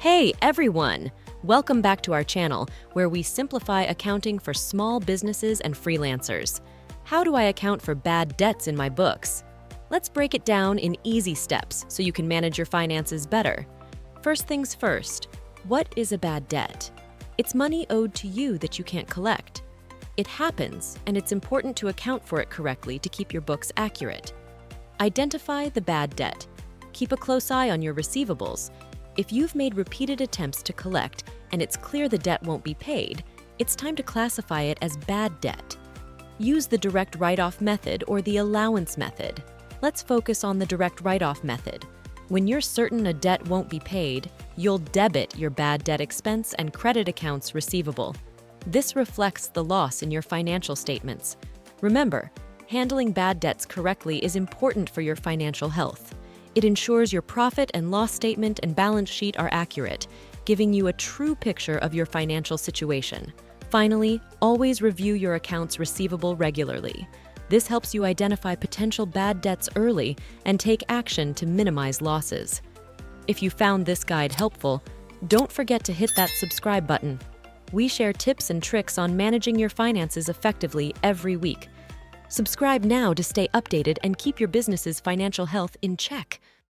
Hey everyone! Welcome back to our channel, where we simplify accounting for small businesses and freelancers. How do I account for bad debts in my books? Let's break it down in easy steps so you can manage your finances better. First things first, what is a bad debt? It's money owed to you that you can't collect. It happens, and it's important to account for it correctly to keep your books accurate. Identify the bad debt. Keep a close eye on your receivables. If you've made repeated attempts to collect and it's clear the debt won't be paid, it's time to classify it as bad debt. Use the direct write-off method or the allowance method. Let's focus on the direct write-off method. When you're certain a debt won't be paid, you'll debit your bad debt expense and credit accounts receivable. This reflects the loss in your financial statements. Remember, handling bad debts correctly is important for your financial health. It ensures your profit and loss statement and balance sheet are accurate, giving you a true picture of your financial situation. Finally, always review your accounts receivable regularly. This helps you identify potential bad debts early and take action to minimize losses. If you found this guide helpful, don't forget to hit that subscribe button. We share tips and tricks on managing your finances effectively every week. Subscribe now to stay updated and keep your business's financial health in check.